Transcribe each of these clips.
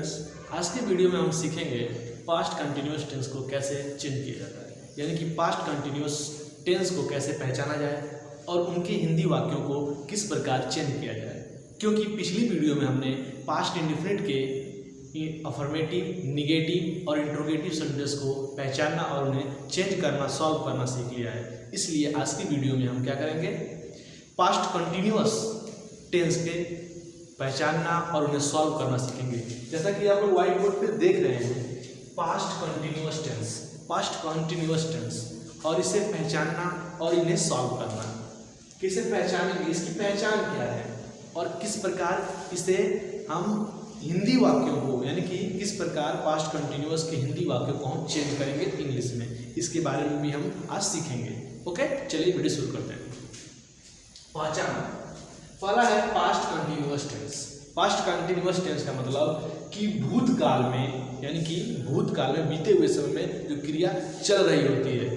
Students, आज के video में हम सीखेंगे पास्ट कंटिन्यूअस टेंस को कैसे चेंज किया जाता है, यानी कि पास्ट कंटिन्यूअस टेंस को कैसे पहचाना जाए और उनके हिंदी वाक्यों को किस प्रकार चेंज किया जाए। क्योंकि पिछली वीडियो में हमने पास्ट इंडेफिनिट के अफर्मेटिव, निगेटिव और इंट्रोगेटिव सेंटेंस को पहचानना और उन्हें चेंज करना, सॉल्व करना सीख लिया है। इसलिए आज की वीडियो में हम क्या करेंगे, पास्ट कंटिन्यूअस टेंस के पहचानना और उन्हें सॉल्व करना सीखेंगे। जैसा कि आप लोग व्हाइट बोर्ड पे देख रहे हैं, past continuous tense, past continuous tense, और इसे पहचानना और इन्हें सॉल्व करना। कैसे पहचानेंगे, इसकी पहचान क्या है और किस प्रकार इसे हम हिंदी वाक्यों को, यानी कि किस प्रकार पास्ट कंटिन्यूअस के हिंदी वाक्यों को हम चेंज करेंगे इंग्लिश में, इसके बारे में भी हम आज सीखेंगे। ओके, चलिए वीडियो शुरू करते हैं। पहचान, पहला है past continuous tense. Past continuous tense का मतलब कि भूतकाल में, यानी कि भूतकाल में बीते हुए समय में जो क्रिया चल रही होती है,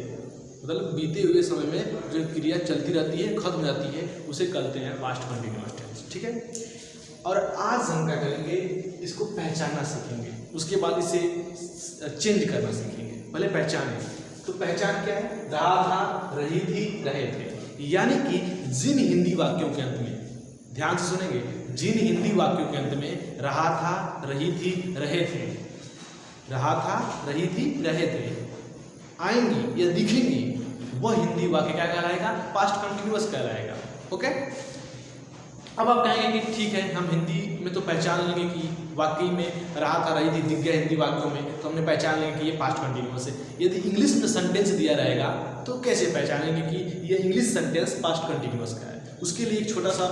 मतलब बीते हुए समय में जो क्रिया चलती रहती है, खत्म हो जाती है, उसे कहते हैं पास्ट कंटिन्यूअस टेंस। ठीक है, और आज हम क्या करेंगे, इसको पहचानना सीखेंगे, उसके बाद इसे चेंज करना सीखेंगे। पहले पहचाने, तो पहचान क्या है, रहा था, रही थी, रहे थे, यानी कि जिन हिंदी वाक्यों के अंत में, ध्यान से सुनेंगे, जिन हिंदी वाक्यों के अंत में रहा था, रही थी, रहे थे, रहा था, रही थी, रहे थे आएंगी या दिखेंगी, वह हिंदी वाक्य क्या कहलाएगा, पास्ट कंटिन्यूअस कहलाएगा। ओके, अब आप कहेंगे कि ठीक है, हम हिंदी में तो पहचान लेंगे कि वाकई में रहा था, रही थी दिख गया हिंदी वाक्यों में, तो हमने पहचान लेंगे कि ये पास्ट कंटिन्यूअस है। यदि इंग्लिश में सेंटेंस दिया रहेगा तो कैसे पहचानेंगे कि ये इंग्लिश सेंटेंस पास्ट कंटिन्यूअस का है। उसके लिए एक छोटा सा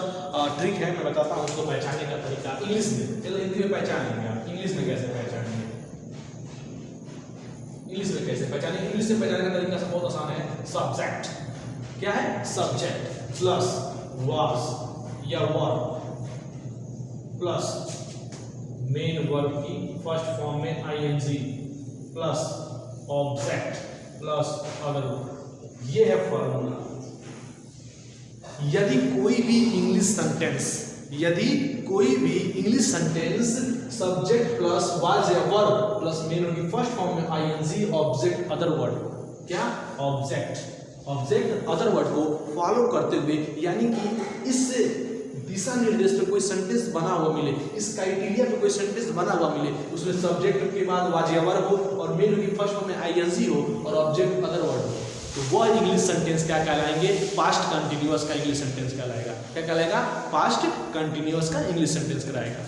ट्रिक है, मैं बताता हूँ उसको पहचानने का तरीका इंग्लिश में। चलो हिंदी में पहचान लेंगे, आप इंग्लिश में कैसे पहचानेंगे, इंग्लिश में कैसे पहचानेंगे। इंग्लिश से पहचानने का तरीका बहुत आसान है। सब्जेक्ट क्या है, सब्जेक्ट प्लस वाज या वर्ब प्लस मेन वर्ब की फर्स्ट फॉर्म में ING plus object plus other verb, ये है फॉर्मूला। यदि कोई भी इंग्लिश सेंटेंस, यदि कोई भी English sentence subject plus was या वर्ब प्लस मेन वर्ब की फर्स्ट फॉर्म में आईएनजी ऑब्जेक्ट अदर वर्ड, क्या ऑब्जेक्ट अदर वर्ड को फॉलो करते हुए, यानी कि इस दिशा निर्देश पे कोई सेंटेंस बना हुआ मिले, इस क्राइटेरिया पे कोई सेंटेंस बना हुआ मिले, उसमें सब्जेक्ट के बाद वाज या वर्ब हो और मेन की फर्स्ट फॉर्म में आईएनजी हो और ऑब्जेक्ट अदर वर्ड हो, तो वह इंग्लिश सेंटेंस क्या कहलाएंगे, पास्ट कंटिन्यूअस का इंग्लिश सेंटेंस कहलाएगा। क्या कहलाएगा, पास्ट कंटिन्यूअस का इंग्लिश सेंटेंस कहलाएगा।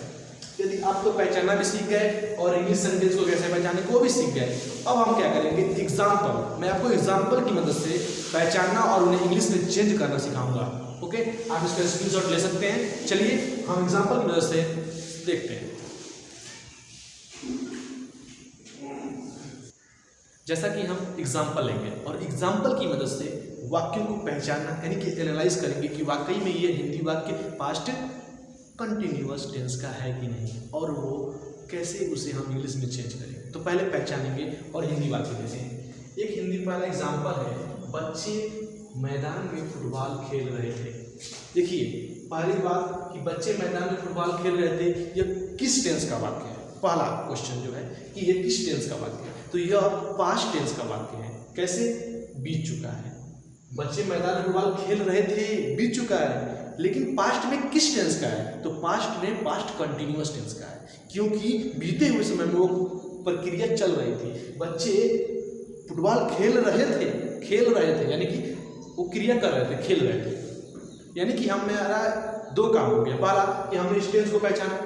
यदि आप तो पहचानना भी सीख गए और इंग्लिश सेंटेंस को कैसे पहचानने को भी सीख गए, अब हम क्या करेंगे, एग्जाम्पल, मैं आपको एग्जाम्पल की मदद से पहचानना और उन्हें इंग्लिश में चेंज करना सिखाऊंगा। ओके, आप इसका स्क्रीनशॉट ले सकते हैं। चलिए हम एग्जाम्पल की मदद से देखते हैं। जैसा कि हम एग्जाम्पल लेंगे और एग्जाम्पल की मदद से वाक्यों को पहचानना, यानी कि एनालाइज करेंगे कि वाकई में ये हिंदी वाक्य पास्ट कंटिन्यूअस टेंस का है कि नहीं, और वो कैसे उसे हम इंग्लिश में चेंज करें। तो पहले पहचानेंगे और हिंदी वाक्य लेते हैं। एक हिंदी पहला एग्जाम्पल है, बच्चे मैदान में फुटबॉल खेल रहे थे। देखिए, पहली बात कि बच्चे मैदान में फुटबॉल खेल रहे थे, यह किस टेंस का वाक्य है। पहला क्वेश्चन जो है कि यह किस टेंस का वाक्य है, तो यह पास्ट टेंस का वाक्य है। कैसे, बीत चुका है, बच्चे मैदान में फुटबॉल खेल रहे थे, बीत चुका है, लेकिन पास्ट में किस टेंस का है, तो पास्ट में पास्ट कंटिन्यूअस टेंस का है, क्योंकि बीते हुए समय में वो प्रक्रिया चल रही थी। बच्चे फुटबॉल खेल रहे थे, यानी कि वो क्रिया कर रहे थे, खेल रहे थे, यानी कि हमारा दो काम हो गया। पहला कि हमने इस टेंस को पहचाना,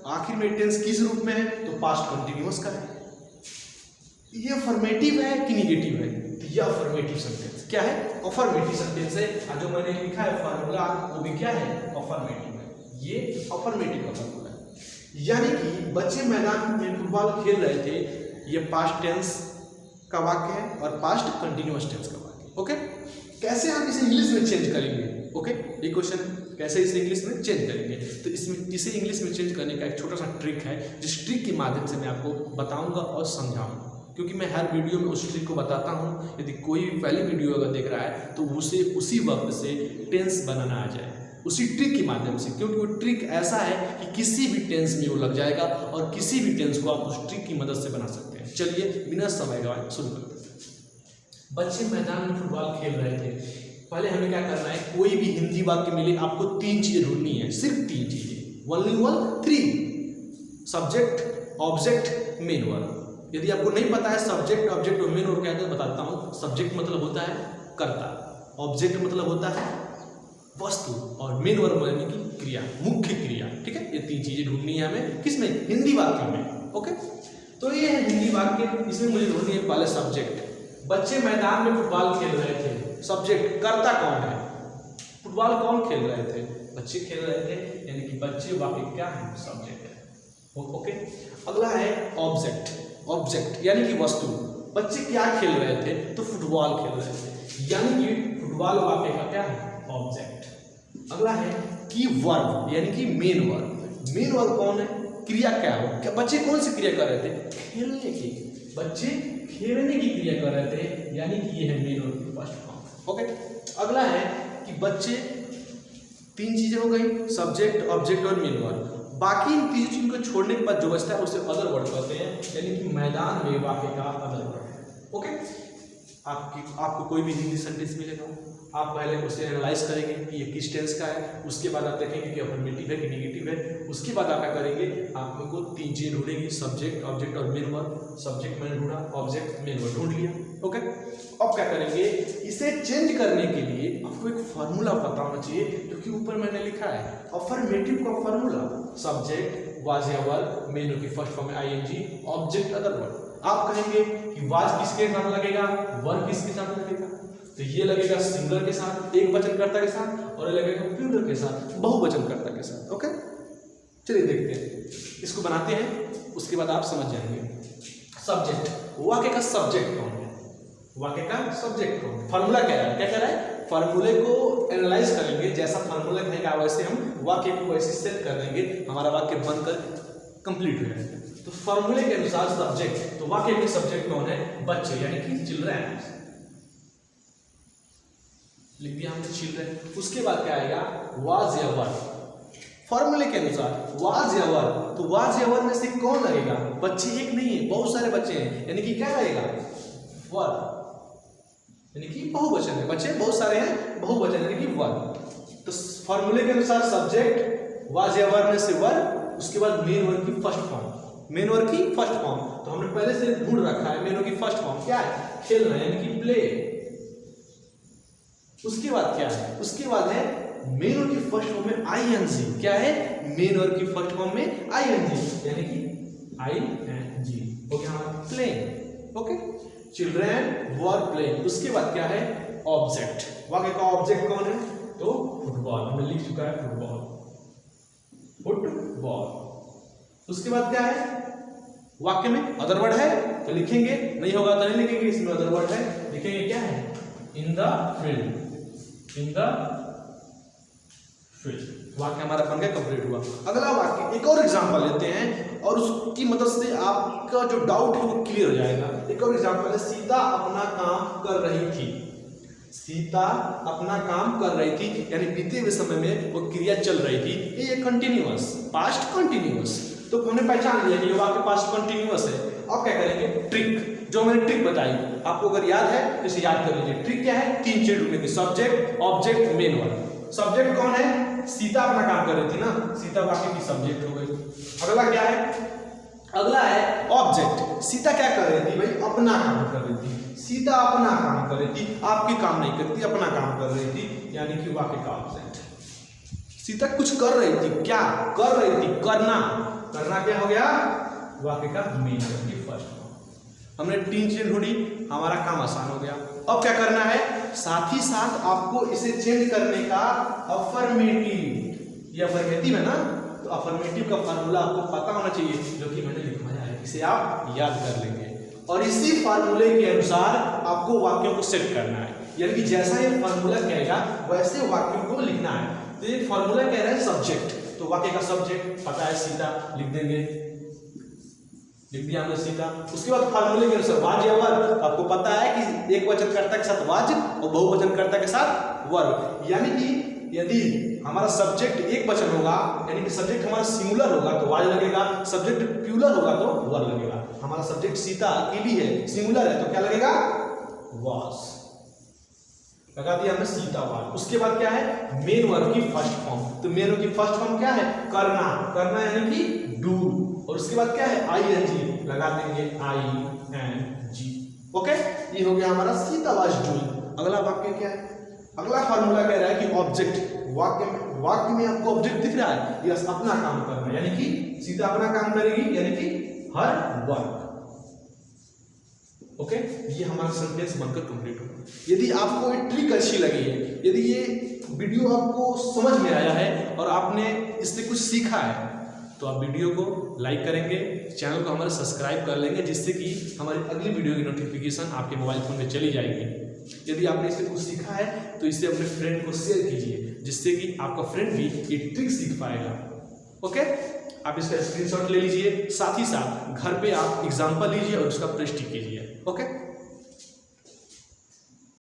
आखिर में टेंस किस रूप में है, तो पास्ट कंटिन्यूअस का है। ये अफर्मेटिव है कि निगेटिव है, तो यह अफर्मेटिव सेंटेंस क्या है, अफर्मेटिव सेंटेंस है। और जो मैंने लिखा है फॉर्मूला, वो भी क्या है, अफर्मेटिव है। ये अफर्मेटिव का फॉर्मूला है, यानी कि बच्चे मैदान में फुटबॉल खेल रहे थे, ये पास्ट टेंस का वाक्य है और पास्ट कंटिन्यूअस टेंस का वाक्य। ओके, कैसे हम इसे इंग्लिश में चेंज करेंगे। ओके, ये क्वेश्चन कैसे इसे इंग्लिश में चेंज करेंगे, तो इसमें इसे इंग्लिश में चेंज करने का एक छोटा सा ट्रिक है, जिस ट्रिक के माध्यम से मैं आपको बताऊंगा और समझाऊंगा, क्योंकि मैं हर वीडियो में उस ट्रिक को बताता हूं। यदि कोई पहली वीडियो अगर देख रहा है तो उसे उसी वक्त से टेंस बनाना आ जाए, उसी ट्रिक के माध्यम से, क्योंकि वो ट्रिक ऐसा है कि किसी भी टेंस में वो लग जाएगा और किसी भी टेंस को आप उस ट्रिक की मदद से बना सकते हैं। चलिए बिना समय गवाए शुरू करते हैं। बच्चे मैदान में फुटबॉल खेल रहे थे। पहले हमें क्या करना है, कोई भी हिंदी वाक्य मिले आपको 3 चीजें ढूंढनी है, सिर्फ 3 चीजें, only 3, subject, object, main verb. यदि आपको नहीं पता है सब्जेक्ट, ऑब्जेक्ट और मेन वर्ब क्या है तो बताता हूँ। सब्जेक्ट मतलब होता है कर्ता, ऑब्जेक्ट मतलब होता है वस्तु और मेन वर्ब यानी कि क्रिया, मुख्य क्रिया। ठीक है, ये 3 चीजें ढूंढनी है हमें, किसमें, हिंदी वाक्य में। ओके, तो ये है हिंदी वाक्य, इसमें मुझे ढूंढनी है पहले सब्जेक्ट। बच्चे मैदान में फुटबॉल खेल रहे थे। सब्जेक्ट, कर्ता कौन है, फुटबॉल कौन खेल रहे थे, बच्चे खेल रहे थे, यानी कि बच्चे वाक्य क्या है, सब्जेक्ट है। ओके, अगला है ऑब्जेक्ट। ऑब्जेक्ट यानी कि वस्तु। बच्चे क्या खेल रहे थे, तो फुटबॉल खेल रहे थे, यानी कि फुटबॉल वाक्य का क्या है, ऑब्जेक्ट। अगला है की वर्ब यानी कि मेन वर्ब। मेन वर्ब कौन है, क्रिया क्या हो, क्या बच्चे कौन सी क्रिया कर रहे थे, खेलने की, बच्चे खेलने की क्रिया कर रहे थे, यानी कि ये है मेन वर्ब की फर्स्ट फॉर्म। ओके, अगला है कि बच्चे, 3 चीजें हो गई, सब्जेक्ट, ऑब्जेक्ट और मेन वर्ब। बाकी इन 3 चीजों को छोड़ने के बाद जो बचता है उसे अदर वर्ड कहते हैं, यानी कि मैदान में वाक्य का अदर वर्ड है। ओके, आपको कोई भी हिंदी सेंटेंस मिलेगा, आप पहले उसे एनालाइज करेंगे कि ये किस टेंस का है, उसके बाद आप देखेंगे कि अफर्मेटिव है कि नेगेटिव है, उसके बाद आप क्या करेंगे, आपको 3 चीजें ढूंढेंगी, सब्जेक्ट, ऑब्जेक्ट और मेन वर्ब। सब्जेक्ट मैंने ढूंढा, ऑब्जेक्ट, मेन वर्ब ढूंढ लिया। ओके, अब क्या करेंगे, इसे चेंज करने के लिए आपको एक फार्मूला पता होना चाहिए, जो कि ऊपर मैंने लिखा है, अफर्मेटिव का फार्मूला। सब्जेक्ट वाज या वर्ब, मेन की फर्स्ट फॉर्म है आईएनजी, ऑब्जेक्ट अदर वर्ब। आप कहेंगे कि वाज किसके साथ लगेगा, वर्ब किसके साथ लगेगा, तो ये लगेगा सिंगुलर के साथ, एक वचनकर्ता के साथ, और ये लगेगा प्लूरल के साथ, बहुवचनकर्ता के साथ। ओके, चलिए देखते हैं, इसको बनाते हैं, उसके बाद आप समझ जाएंगे। सब्जेक्ट, वाक्य का सब्जेक्ट कौन है, वाक्य का सब्जेक्ट कौन है, फार्मूला क्या है, क्या कह रहा है, फार्मूले को एनालाइज करेंगे, जैसा फार्मूला कहेगा वैसे हम वाक्य को वैसे सेट कर देंगे, हमारा वाक्य बनकर कंप्लीट हो जाएगा। तो फार्मूले के अनुसार सब्जेक्ट, तो वाक्य में सब्जेक्ट कौन है, बच्चे यानी कि चिल्ड्रन, लिख दिया हमने चिल्ड्रन। उसके बाद क्या आएगा, वाज या वर्ब। फॉर्मूले के अनुसार वाज या वर्ब, तो वाज या वर्ब में से कौन लगेगा, बच्चे एक नहीं है, बहुत सारे बच्चे हैं, यानी कि क्या रहेगा, वर्ब, यानी कि बहुवचन है, बच्चे बहुत सारे हैं, बहुवचन यानी कि वर्ब। तो फॉर्मूले के अनुसार सब्जेक्ट, वाज या वर्ब में से वर्ब, उसके बाद मेन वर्ब की फर्स्ट फॉर्म, मेन वर्ब की फर्स्ट फॉर्म, तो हमने पहले से ढूंढ रखा है, मेन वर्ब की फर्स्ट फॉर्म क्या है, खेलना यानी कि प्ले। उसके बाद क्या है, उसके बाद है मेन वर्ब की फर्स्ट फॉर्म में आईएनजी, क्या है, मेन वर्ब की फर्स्ट फॉर्म में आईएनजी, यानी कि आईएनजी हो गया हमारा playing. Okay, children were playing. उसके बाद क्या है, ऑब्जेक्ट, वाक्य का ऑब्जेक्ट कौन है, तो फुटबॉल, हमने लिख चुका है फुटबॉल, फुटबॉल। उसके बाद क्या है, वाक्य में अदर वर्ड है तो लिखेंगे, नहीं होगा तो नहीं लिखेंगे, इसमें अदर वर्ड है, लिखेंगे क्या है, in the field, in the field. वाक्य हमारा बन गया, कंप्लीट हुआ। अगला वाक्य, एक और एग्जांपल लेते हैं और उसकी मदद से आपका जो डाउट है वो क्लियर हो जाएगा। एक और एग्जांपल है, सीता अपना काम कर रही थी, सीता अपना काम कर रही थी, यानी बीते हुए समय में वो क्रिया चल रही थी, ये कंटिन्यूअस, पास्ट कंटिन्यूअस, तो हमने पहचान लिया कि ये वाक्य पास्ट कंटिन्यूअस है। अब क्या करेंगे, ट्रिक, जो मैंने ट्रिक बताई आपको अगर याद है तो इसे याद कर लीजिए। ट्रिक क्या है, 3 चीज ढूंढेंगे, subject, object, main verb. Subject कौन है, सीता अपना काम कर रही थी ना, सीता वाक्य की सब्जेक्ट हो गई। अगला क्या है, अगला है ऑब्जेक्ट, सीता क्या कर रही थी भाई, अपना काम कर रही थी, सीता अपना काम कर रही थी, आपकी काम नहीं करती, अपना काम कर रही थी, यानी कि वाक्य का ऑब्जेक्ट। सीता कुछ कर रही थी, क्या कर रही थी, करना, करना क्या हो गया, वाक्य का मेन वर्ब की फर्स्ट फॉर्म। हमने 3 चीजें ढूंढी, हमारा काम आसान हो गया। अब क्या करना है, साथ ही साथ आपको इसे चेंज करने का अफर्मेटिव, ये अफर्मेटिव है ना, तो अफर्मेटिव का फार्मूला आपको पता होना चाहिए, जो कि मैंने लिखवाया है, इसे आप याद कर लेंगे और इसी फार्मूले के अनुसार आपको वाक्यों को सेट करना है, यानी कि जैसा ये फार्मूला कहेगा वैसे वाक्यों को लिखना है। तो ये फार्मूला कह रहा है सब्जेक्ट, तो वाक्य का सब्जेक्ट पता है सीता, लिख देंगे, लिख दिया हमने सीता। उसके बाद फार्मूले के अनुसार वाज या वर्ब, आपको पता है कि एक वचनकर्ता के साथ वाज और बहुवचनकर्ता के साथ वर्ब, यानी कि यदि हमारा सब्जेक्ट एक वचन होगा, यानी कि सब्जेक्ट हमारा सिंगुलर होगा तो वाज लगेगा, सब्जेक्ट प्लूरल होगा तो वर लगेगा। हमारा सब्जेक्ट सीता अकेली है, सिंगुलर है, तो क्या लगेगा? वाज। लगा दिया हमने सीता वाज। उसके बाद क्या है? मेन वर्ब की फर्स्ट फॉर्म। तो मेन वर्ब की फर्स्ट फॉर्म क्या है? करना। करना यानी कि डू। और उसके बाद क्या है? आईएनजी लगा देंगे, आईएनजी। ओके, ये हो गया हमारा सीता वाज डूइंग। अगला वाक्य क्या है? अगला फार्मूला कह रहा है कि ऑब्जेक्ट, वाक्य में आपको ऑब्जेक्ट दिख रहा है, यस, अपना काम करना, यानी कि सीता अपना काम करेगी, यानी कि हर वर्क। ओके, ये हमारा सेंटेंस बनकर कंप्लीट होगा। यदि आपको ये ट्रिक अच्छी लगी है, यदि ये वीडियो आपको समझ में आया है और आपने इससे कुछ सीखा है, तो आप वीडियो को लाइक करेंगे, चैनल को हमारे सब्सक्राइब कर लेंगे, जिससे कि हमारी अगली वीडियो की नोटिफिकेशन आपके मोबाइल फोन में चली जाएगी। यदि आपने इससे कुछ सीखा है तो इसे अपने फ्रेंड को शेयर कीजिए, जिससे कि आपका फ्रेंड भी ये ट्रिक सीख पाएगा। ओके, आप इसका स्क्रीनशॉट ले लीजिए, साथ ही साथ घर पे आप एग्जाम्पल लीजिए और उसका प्रैक्टिस कीजिए। ओके।